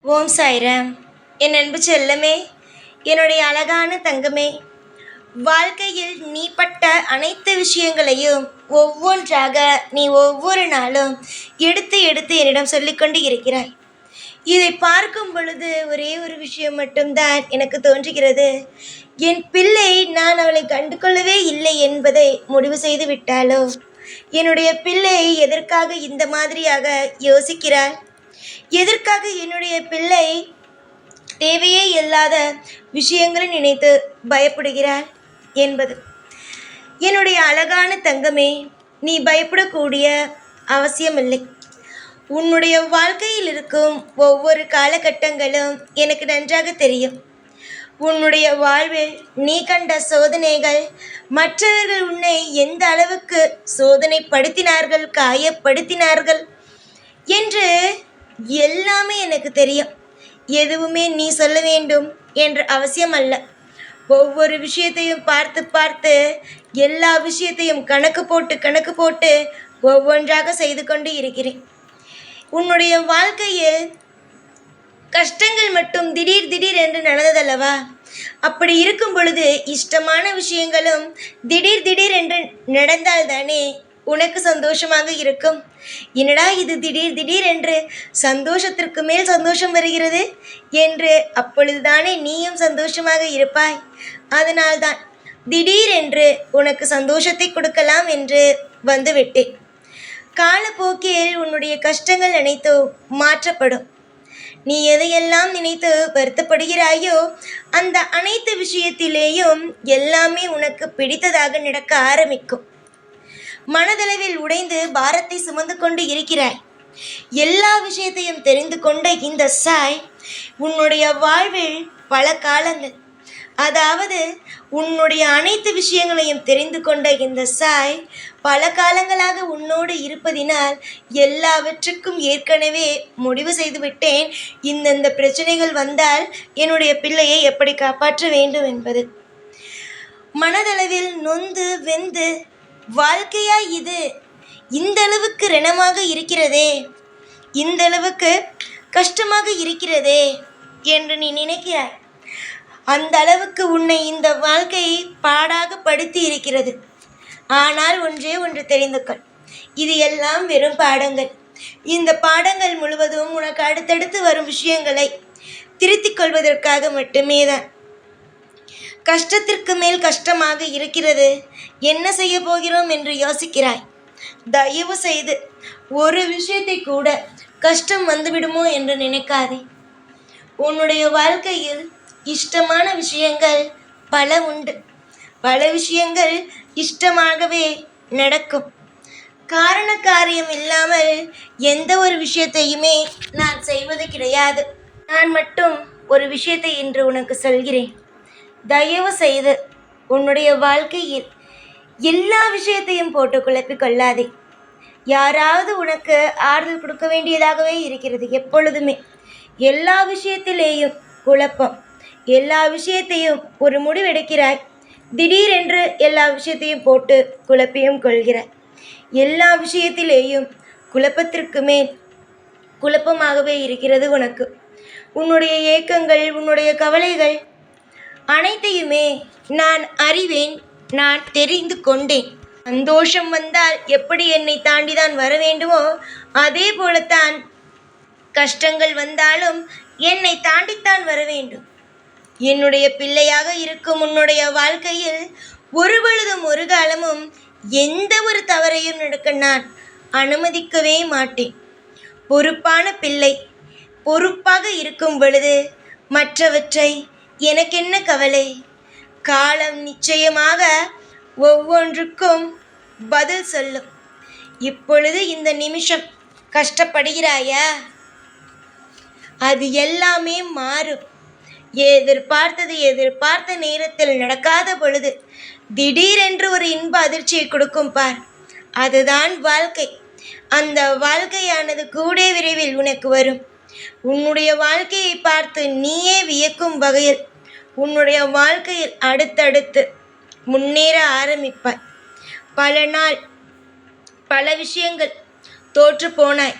ஓம் சாய்ராம். என் அன்பு செல்லமே, என்னுடைய அழகான தங்கமே, வாழ்க்கையில் நீ பட்ட அனைத்து விஷயங்களையும் ஒவ்வொன்றாக நீ ஒவ்வொரு நாளும் எடுத்து எடுத்து என்னிடம் சொல்லிக்கொண்டு இருக்கிறாய். இதை பார்க்கும் பொழுது ஒரே ஒரு விஷயம் மட்டும்தான் எனக்கு தோன்றுகிறது. என் பிள்ளை நான் அவளை கண்டு கொள்ளவே இல்லை என்பதை முடிவு செய்து விட்டாளோ? என்னுடைய பிள்ளை எதற்காக இந்த மாதிரியாக யோசிக்கிறாள்? எதற்காக என்னுடைய பிள்ளை தேவையே இல்லாத விஷயங்களை நினைத்து பயப்படுகிறாள் என்பது. என்னுடைய அழகான தங்கமே, நீ பயப்படக்கூடிய அவசியமில்லை. உன்னுடைய வாழ்க்கையில் இருக்கும் ஒவ்வொரு காலகட்டங்களும் எனக்கு நன்றாக தெரியும். உன்னுடைய வாழ்வில் நீ கண்ட சோதனைகள், மற்றவர்கள் உன்னை எந்த அளவுக்கு சோதனைப்படுத்தினார்கள், காயப்படுத்தினார்கள் என்று எல்லாமே எனக்கு தெரியும். எதுவுமே நீ சொல்ல வேண்டும் என்ற அவசியம் அல்ல. ஒவ்வொரு விஷயத்தையும் பார்த்து பார்த்து எல்லா விஷயத்தையும் கணக்கு போட்டு ஒவ்வொன்றாக செய்து கொண்டு இருக்கிறேன். உன்னுடைய வாழ்க்கையில் கஷ்டங்கள் மட்டும் திடீர் திடீர் என்று நடந்ததல்லவா? அப்படி இருக்கும் பொழுது இஷ்டமான விஷயங்களும் திடீர் திடீர் என்று நடந்தால்தானே உனக்கு சந்தோஷமாக இருக்கும். என்னடா இது திடீர் திடீர் என்று சந்தோஷத்திற்கு மேல் சந்தோஷம் வருகிறது என்று அப்பொழுதுதானே நீயும் சந்தோஷமாக இருப்பாய். அதனால்தான் திடீரென்று உனக்கு சந்தோஷத்தை கொடுக்கலாம் என்று வந்துவிட்டேன். காலப்போக்கில் உன்னுடைய கஷ்டங்கள் அனைத்தும் மாற்றப்படும். நீ எதையெல்லாம் நினைத்து வருத்தப்படுகிறாயோ அந்த அனைத்து விஷயத்திலேயும் எல்லாமே உனக்கு பிடித்ததாக நடக்க ஆரம்பிக்கும். மனதளவில் உடைந்து பாரத்தை சுமந்து கொண்டு இருக்கிறாய். எல்லா விஷயத்தையும் தெரிந்து கொண்ட இந்த சாய் உன்னுடைய வாழ்வில் பல காலங்கள், அதாவது உன்னுடைய அனைத்து விஷயங்களையும் தெரிந்து கொண்ட இந்த சாய் பல காலங்களாக உன்னோடு இருப்பதினால் எல்லாவற்றுக்கும் ஏற்கனவே முடிவு செய்துவிட்டேன். இந்தந்த பிரச்சனைகள் வந்தால் என்னுடைய பிள்ளையை எப்படி காப்பாற்ற வேண்டும் என்பது. மனதளவில் நொந்து வெந்து வாழ்க்கையா இது இந்த அளவுக்கு ரணமாக இருக்கிறதே, இந்த அளவுக்கு கஷ்டமாக இருக்கிறதே என்று நீ நினைக்கிறாய். அந்த அளவுக்கு உன்னை இந்த வாழ்க்கை பாடாக படுத்தி இருக்கிறது. ஆனால் ஒன்றே ஒன்று தெரிந்து கொள், இது எல்லாம் வெறும் பாடங்கள். இந்த பாடங்கள் முழுவதும் உனக்கு அடுத்தடுத்து வரும் விஷயங்களை திருத்திக் கொள்வதற்காக மட்டுமே தான். கஷ்டத்திற்கு மேல் கஷ்டமாக இருக்கிறது, என்ன செய்ய போகிறோம் என்று யோசிக்கிறாய். தயவு செய்து ஒரு விஷயத்தை கூட கஷ்டம் வந்துவிடுமோ என்று நினைக்காதே. உன்னுடைய வாழ்க்கையில் இஷ்டமான விஷயங்கள் பல உண்டு. பல விஷயங்கள் இஷ்டமாகவே நடக்கும். காரண காரியம் இல்லாமல் எந்த ஒரு விஷயத்தையுமே நான் செய்வது கிடையாது. நான் மட்டும் ஒரு விஷயத்தை இன்று உனக்கு சொல்கிறேன். தயவு செய்து உன்னுடைய வாழ்க்கையில் எல்லா விஷயத்தையும் போட்டு குழப்பிக் கொள்ளாதே. யாராவது உனக்கு ஆறுதல் கொடுக்க வேண்டியதாகவே இருக்கிறது. எப்பொழுதுமே எல்லா விஷயத்திலேயும் குழப்பம். எல்லா விஷயத்தையும் ஒரு முடிவெடுக்கிறாய், திடீரென்று எல்லா விஷயத்தையும் போட்டு குழப்பியும் கொள்கிறாய். எல்லா விஷயத்திலேயும் குழப்பத்திற்கு மேல் குழப்பமாகவே இருக்கிறது உனக்கு. உன்னுடைய ஏக்கங்கள், உன்னுடைய கவலைகள் அனைத்தையுமே நான் அறிவேன், நான் தெரிந்து கொண்டேன். சந்தோஷம் வந்தால் எப்படி என்னை தாண்டிதான் வர வேண்டுமோ அதே போலத்தான் கஷ்டங்கள் வந்தாலும் என்னை தாண்டித்தான் வர வேண்டும். என்னுடைய பிள்ளையாக இருக்கும் உன்னுடைய வாழ்க்கையில் ஒரு பொழுதும் ஒரு காலமும் எந்த ஒரு தவறையும் நடக்க நான் அனுமதிக்கவே மாட்டேன். பொறுப்பான பிள்ளை பொறுப்பாக இருக்கும் பொழுது மற்றவற்றை எனக்கென்ன கவலை? காலம் நிச்சயமாக ஒவ்வொன்றுக்கும் பதில் சொல்லும். இப்பொழுது இந்த நிமிஷம் கஷ்டப்படுகிறாயா? அது எல்லாமே மாறும். எதிர்பார்த்த நேரத்தில் நடக்காத பொழுது திடீரென்று ஒரு இன்ப அதிர்ச்சியை கொடுக்கும் பார், அதுதான் வாழ்க்கை. அந்த வாழ்க்கையானது கூடிய விரைவில் உனக்கு வரும். உன்னுடைய வாழ்க்கையை பார்த்து நீயே வியக்கும் வகையில் உன்னுடைய வாழ்க்கையில் அடுத்தடுத்து முன்னேற ஆரம்பிப்பாய். பல நாள் பல விஷயங்கள் தோற்று போனாய்.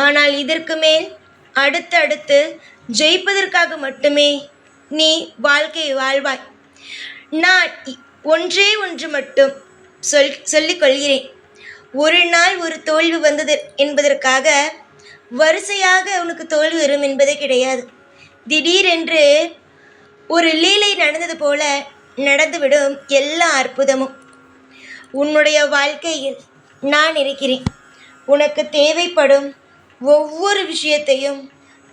ஆனால் இதற்கு மேல் அடுத்தடுத்து ஜெயிப்பதற்காக மட்டுமே நீ வாழ்க்கையை வாழ்வாய். நான் ஒன்றே ஒன்று மட்டும் சொல்லிக் கொள்கிறேன். ஒரு நாள் ஒரு தோல்வி வந்தது என்பதற்காக வரிசையாக உனக்கு தோல்வி வரும் என்பதே கிடையாது. திடீரென்று ஒரு லீலை நடந்தது போல நடந்துவிடும் எல்லா அற்புதமும். உன்னுடைய வாழ்க்கையில் நான் இருக்கிறேன். உனக்கு தேவைப்படும் ஒவ்வொரு விஷயத்தையும்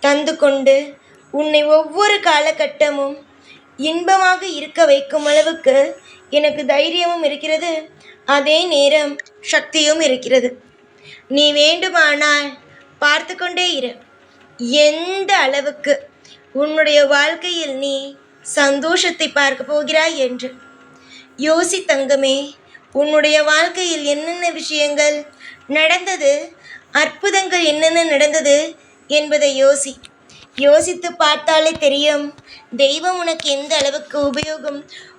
தந்து கொண்டு உன்னை ஒவ்வொரு காலகட்டமும் இன்பமாக இருக்க வைக்கும் அளவுக்கு எனக்கு தைரியமும் இருக்கிறது, அதே நேரம் சக்தியும் இருக்கிறது. நீ வேண்டுமானால் பார்த்து கொண்டே இரு, எந்த அளவுக்கு உன்னுடைய வாழ்க்கையில் நீ சந்தோஷத்தை பார்க்க போகிறாய் என்று. யோசி தங்கமே, உன்னுடைய வாழ்க்கையில் என்னென்ன விஷயங்கள் நடந்தது, அற்புதங்கள் என்னென்ன நடந்தது என்பதை யோசித்து பார்த்தாலே தெரியும் தெய்வம் உனக்கு எந்த அளவுக்கு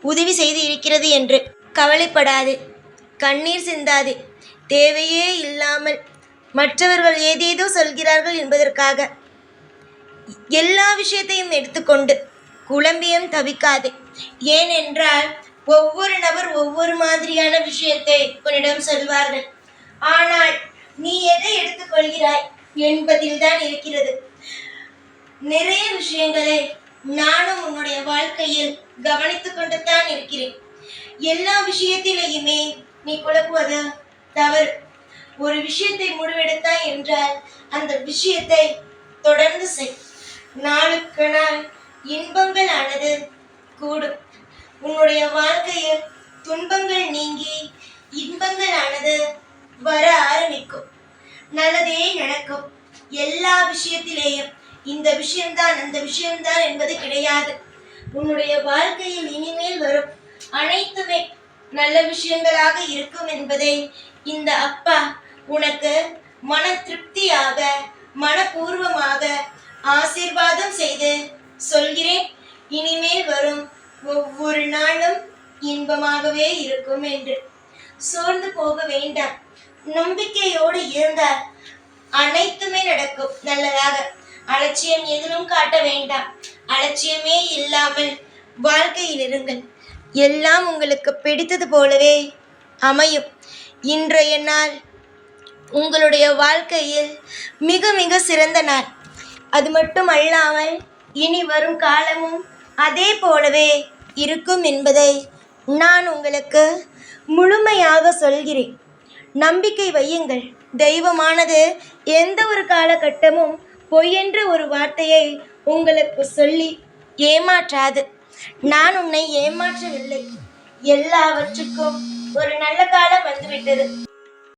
உதவி செய்து இருக்கிறது என்று. கவலைப்படாதே, கண்ணீர் சிந்தாதே. தேவையே இல்லாமல் மற்றவர்கள் ஏதேதோ சொல்கிறார்கள் என்பதற்காக எல்லா விஷயத்தையும் எடுத்துக்கொண்டு குழம்பியும் தவிக்காதே. ஏனென்றால் ஒவ்வொரு நபர் ஒவ்வொரு மாதிரியான விஷயத்தை உன்னிடம் சொல்வார்கள். ஆனால் நீ எதை எடுத்துக்கொள்கிறாய் என்பதில் தான் இருக்கிறது. நிறைய விஷயங்களை நானும் உன்னுடைய வாழ்க்கையில் கவனித்து கொண்டு தான் இருக்கிறேன். எல்லா விஷயத்திலேயுமே நீ குழப்புவது தவறு. ஒரு விஷயத்தை முடிவெடுத்தாய் என்றால் அந்த விஷயத்தை தொடர்ந்து செய். நாளுக்கு நாள் இன்பங்கள் ஆனது கூடும். உன்னுடைய வாழ்க்கையில் துன்பங்கள் நீங்கி இன்பங்கள் ஆனது வர ஆரம்பிக்கும். நல்லதே நடக்கும். எல்லா விஷயத்திலேயும் இந்த விஷயம்தான் அந்த விஷயம்தான் என்பது கிடையாது. உன்னுடைய வாழ்க்கையில் இனிமேல் வரும் அனைத்துமே நல்ல விஷயங்களாக இருக்கும் என்பதை இந்த அப்பா உனக்கு மன திருப்தியாக மனப்பூர்வமாக ஆசீர்வாதம் செய்து சொல்கிறேன். இனிமேல் வரும் ஒவ்வொரு நாளும் இன்பமாகவே இருக்கும் என்று. சோர்ந்து போக வேண்டாம். நம்பிக்கையோடு இருந்தால் அனைத்துமே நடக்கும் நல்லதாக. அலட்சியம் எதிலும் காட்ட வேண்டாம். அலட்சியமே இல்லாமல் வாழ்க்கையில் இருங்கள். எல்லாம் உங்களுக்கு பிடித்தது போலவே அமையும். இன்றைய நாள் உங்களுடைய வாழ்க்கையில் மிக மிக சிறந்த நாள். அது மட்டும் அல்லாமல் இனி வரும் காலமும் அதே போலவே இருக்கும் என்பதை நான் உங்களுக்கு முழுமையாக சொல்கிறேன். நம்பிக்கை வையுங்கள். தெய்வமானது எந்த ஒரு காலகட்டமும் பொய்யென்ற ஒரு வார்த்தையை உங்களுக்கு சொல்லி ஏமாற்றாது. நான் உன்னை ஏமாற்றவில்லை. எல்லாவற்றுக்கும் ஒரு நல்ல காலம் வந்துவிட்டது.